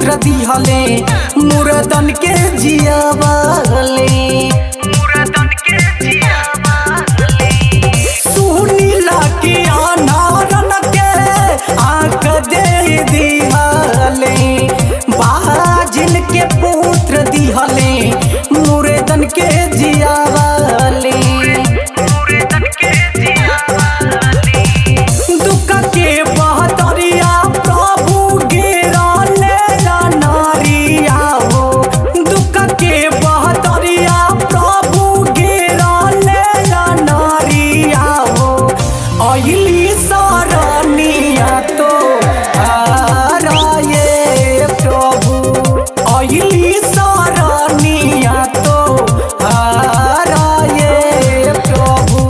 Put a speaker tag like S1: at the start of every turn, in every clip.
S1: पुत्र दिहले मुर्दन के जियावाले। सुनीला के अनारन के आँख दे दिहले, बाजिन के पुत्र दिहले मुर्दन के जियावाले। दुख के बहतरिया प्रभु गिरले नारिया हो, दुख के बहतरिया प्रभु गिरले नारिया हो। अहिली सरनिया तो हाराए प्रभु, अहिली सरनिया तो हाराए प्रभु।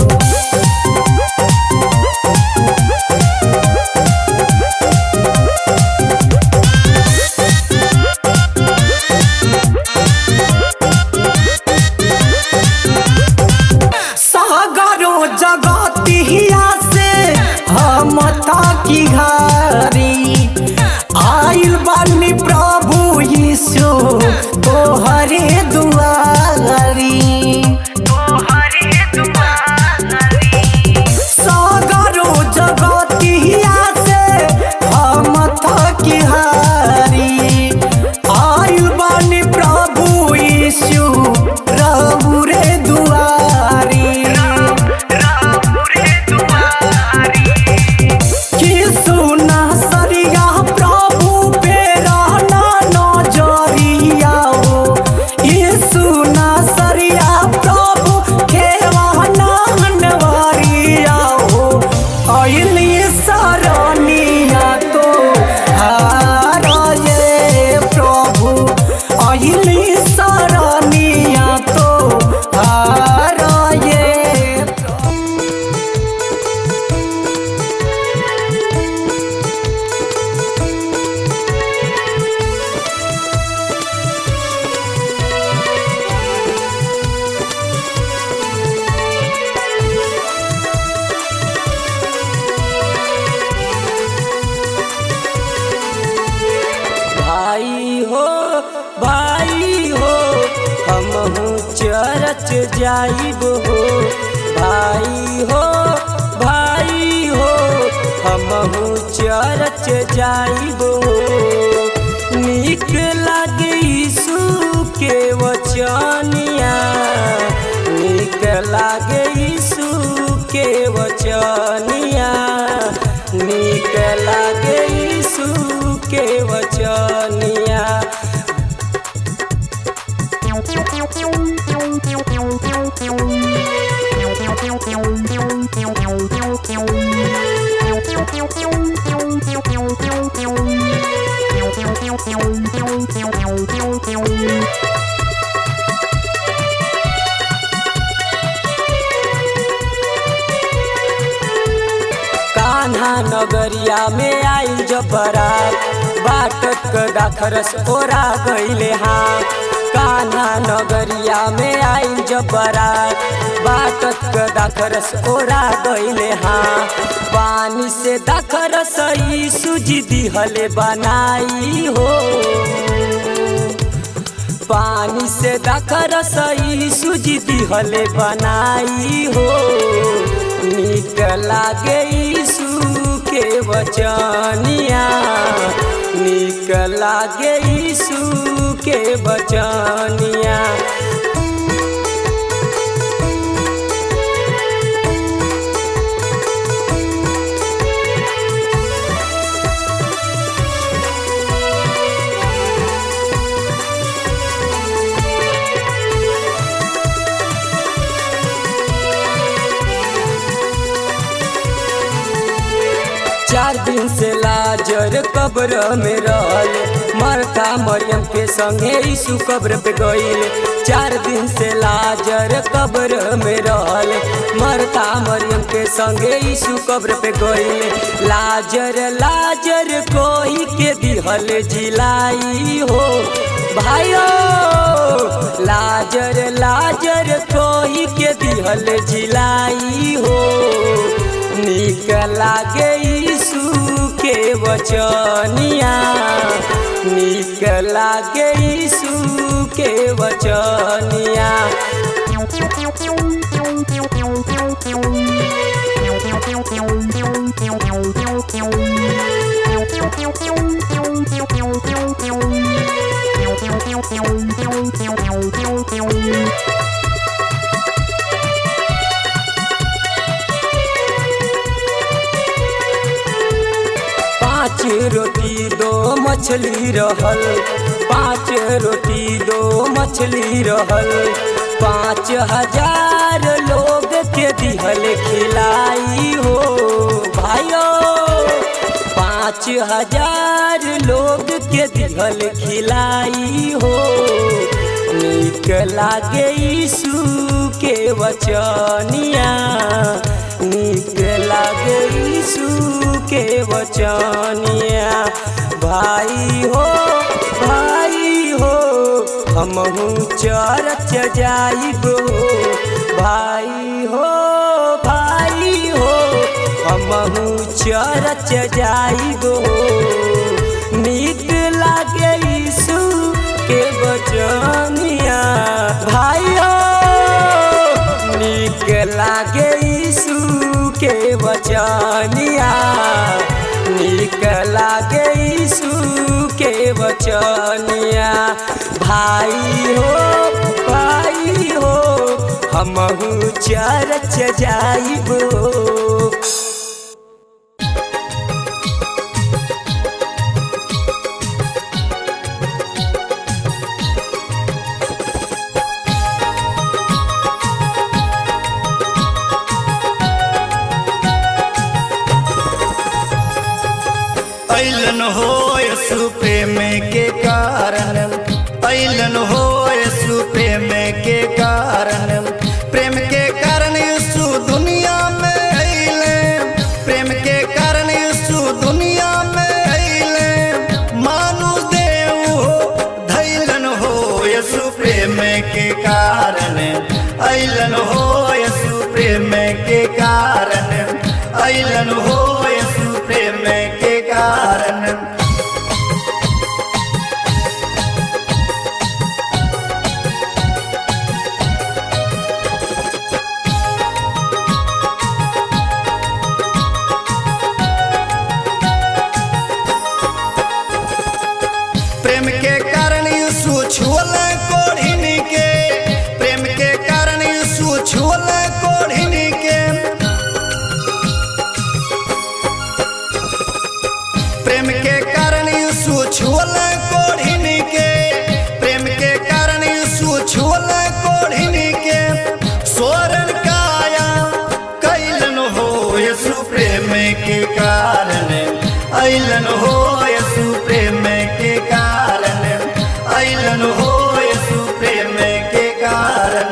S1: सागरो जगतिया से हम ताकी घारी, आइल बानी प्रभु यीशु तोहरे दुआरी। सागरो जगतिया से हम ताकी हारी, आइल बानी प्रभु यीशु रघु रे दुआरी। कि सुना सरिया प्रभु पेरा ना नजरिया हो, ये सुना सरिया प्रभु खेवा ना हनवरिया हो। अइली सरनिया तो हाराए प्रभु, अइली सरनिया तो हाराए प्रभु। भाई हो हमहू चरच जाइब हो। भाई हो हमहू चरच जाइब हो। नीक लागे यीशु के वचनिया, नीक लागे यीशु के वचनिया, नीक लागे यीशु के वचनिया। कान्हा नगरिया में आई जब बारात, बाटत क दाखरस ओरा गईले हाँ। कान्हा नगरिया में आई जब बारात, बाटत क दाखरस ओरा गईले हाँ। पानी से दाखरस यीशु जी दिहले बनाई हो, पानी से दाखरस यीशु जी दिहले बनाई हो। नीक लागे यीशु के वचनिया, नीक लागे यीशु के वचनिया। चार दिन से लाजर कब्र में रहल, मरता मरियम के संगे यीशु कब्र पे गईल। 4 दिन से लाजर कब्र में रहल, मरता मरियम के संगे यीशु कब्र पे गईल। लाजर लाजर कोई के दिहल जिलाई हो भाइयो, लाजर लाजर कोई के दिहल जिलाई हो। नीक लागे यीशु के के वचनिया नीक लागे यीशु के वचनिया। पाँच रोटी दो मछली रहल, पाँच रोटी दो मछली रहल, 5000 लोग के दिहल खिलाई हो भाइयों। 5000 लोग के दिहल खिलाई हो। नीक लागे यीशु के वचनिया नीक लागे यीशु के वचनिया। भाई हो हमहू चर्च जाइबो। भाई हो हमहू चर्च जाइबो। नीक लागे यीशु के वचनिया। भाई हो नीक लागे यीशु के वचनिया नीक लागे यीशु के वचनिया। भाई हो हमहू चर्च जाइबो।
S2: ऐलन हो यीशु प्रेम के कारण, ऐलन हो यीशु प्रेम के कारण, प्रेम के कारण यीशु दुनिया में अइले, प्रेम के कारण यीशु दुनिया में अइले। मानुष देव हो धैलन हो यीशु प्रेम के कारण, ऐलन हो यीशु प्रेम के कारण, ऐलन हो यीशु प्रेम के कारण। प्रेम के कारण यीशु छुअल कोढ़िन के, प्रेम के कारण यीशु छुअल कोढ़िन के। प्रेम के कारण यीशु छुअल कोढ़िन के, प्रेम के कारण यीशु छुअल कोढ़िन के। स्वरण काया कैलन हो यीशु प्रेम के कारण, ऐलन हो यीशु प्रेम के कारण, ऐलन हो यीशु प्रेम के कारण।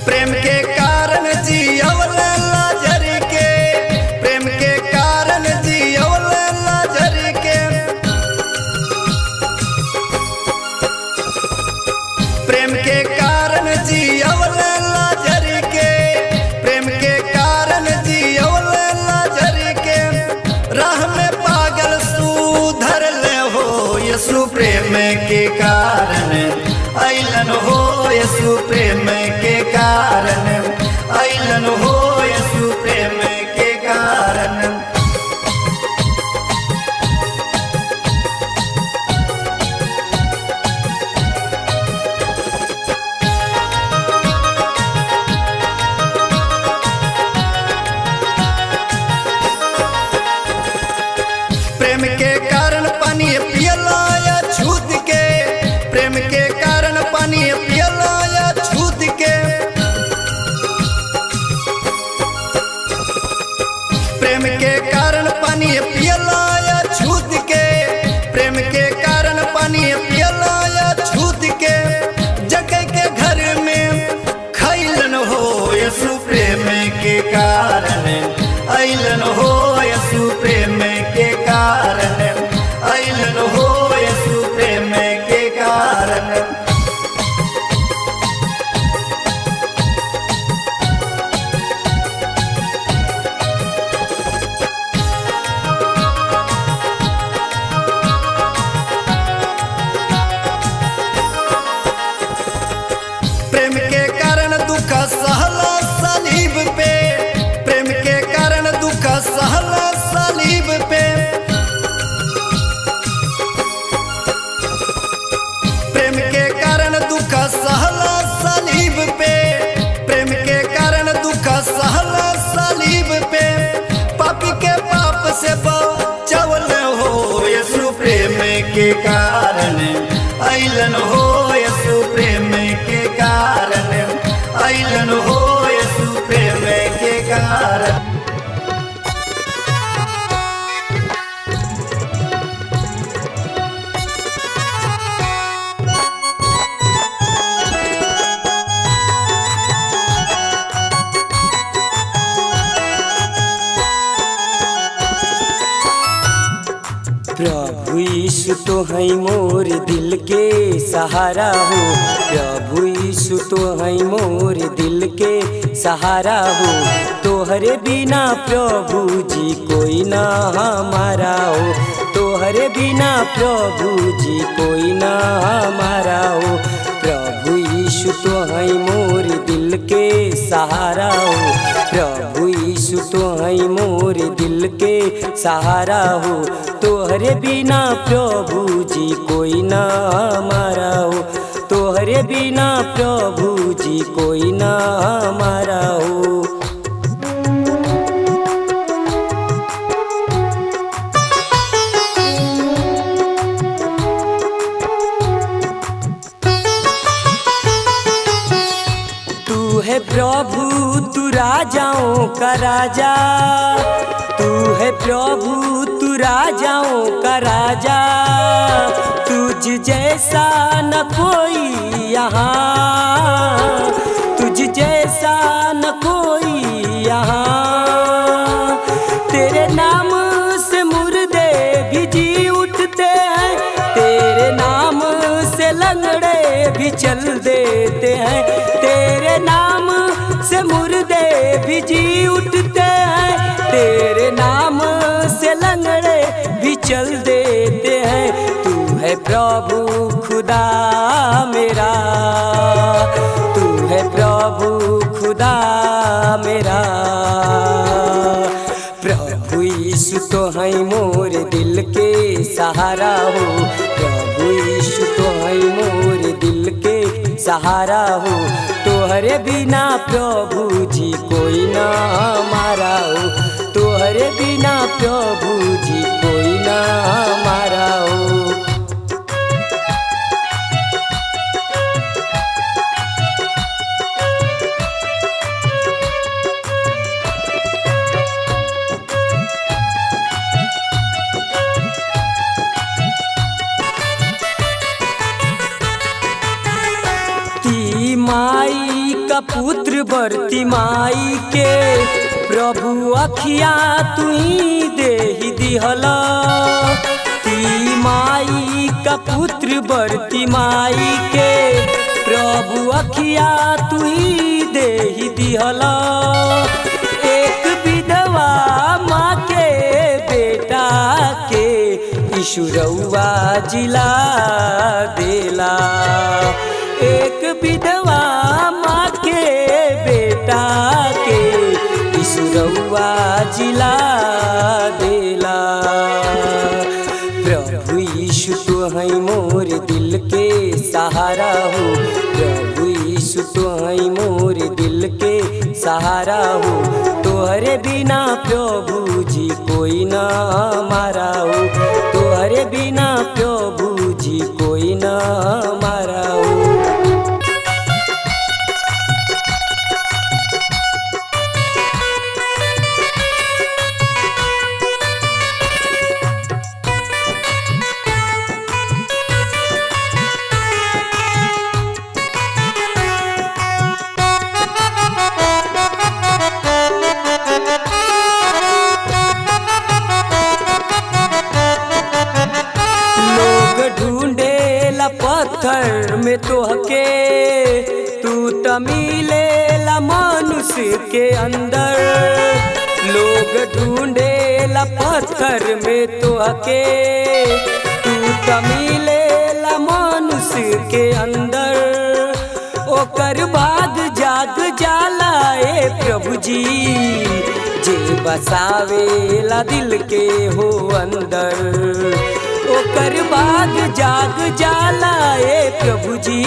S2: प्रेम के कारण जियवल लाजर के, प्रेम के कारण जियवल लाजर के। प्रेम के कारण जियवल लाजर के, प्रेम के कारण जियवल लाजर के। राह में पागल सुधर ले हो यीशु प्रेम के कारण, ऐलन हो यीशु प्रेम के कारण, ऐलन हो यीशु प्रेम के कारण। प्रेम के कारण पानी पियलाया छूत के, प्रेम के कारण पानी पियलाया छूत के कारण अइलन हो यसु प्रेम के कारण अइलन हो यसु प्रेम के कारण।
S1: प्रभु यीशु तो है मोर दिल के सहारा हो, प्रभु यीशु तो है मोर दिल के सहारा हो। तोहरे बिना प्रभु जी कोई ना हमारा हो, तोहरे बिना प्रभु जी कोई ना हमारा हो। प्रभु यीशु तो है मोर दिल के सहारा हो, प्रभु यीशु तो है मोर दिल के सहारा हो। तोहरे बिना प्रभु जी कोई ना हमारा हो, तोहरे बिना प्रभु जी कोई ना हमारा हो। तू है प्रभु तू राजाओं का राजा, तू है प्रभु तू राजाओं का राजा। तुझ जैसा न कोई यहाँ, तुझ जैसा न कोई यहाँ। तेरे नाम से मुर्दे भी जी उठते हैं, तेरे नाम से लंगड़े भी चल देते हैं। तेरे नाम से मुर्दे भी जी उठते हैं, तेरे नाम से लंगड़े भी चल देते हैं। तू है प्रभु खुदा मेरा, तू है प्रभु खुदा मेरा। प्रभु यीशु तो है मोर दिल के सहारा हो, प्रभु यीशु तो है मोर दिल के सहारा हो। तोहरे बिना प्रभु जी कोई ना हमारा हो, तोहरे बिना प्रभु जी कोई ना हमारा हो। माई का पुत्र बरती माई के, प्रभु अखिया तू ही दे ही दिहला। ती माई का पुत्र बरती माई के, प्रभु अखिया तू ही दे ही दिहला। एक विधवा माँ के बेटा के ईशुरौआ जिला देला। एक विधवा माँ के बेटा के ईशुरौआ जिला देला। प्रभु यीशु तो है मोर दिल के सहारा हो, प्रभु यीशु तो है मोर दिल के सहारा हो। तोहरे बिना प्रभु जी कोई ना हमारा हो, तोहरे बिना प्रभु जी कोई ना हमारा हो। पत्थर में तोहके तू तमिलेला मनुष्य के अंदर। लोग ढूंढेला पत्थर में तोहके तू तमिलेला मनुष्य के अंदर। ओकर बाद जाग जाला ए प्रभु जी, जे बसावेला दिल के हो अंदर। ओकर बाद जाग जाला ए प्रभु जी,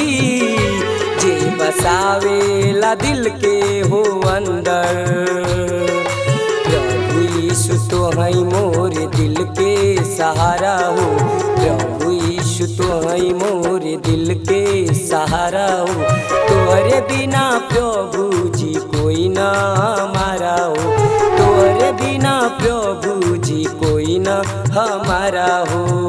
S1: जे बसावेला दिल के हो अंदर। प्रभु यीशु तो है मोर दिल के सहारा हो, प्रभु हई मोरे दिल के सहारा हो। तोहरे बिना प्रभु जी कोई ना हमारा हो। तोहरे बिना प्रभु जी कोई ना हमारा हो।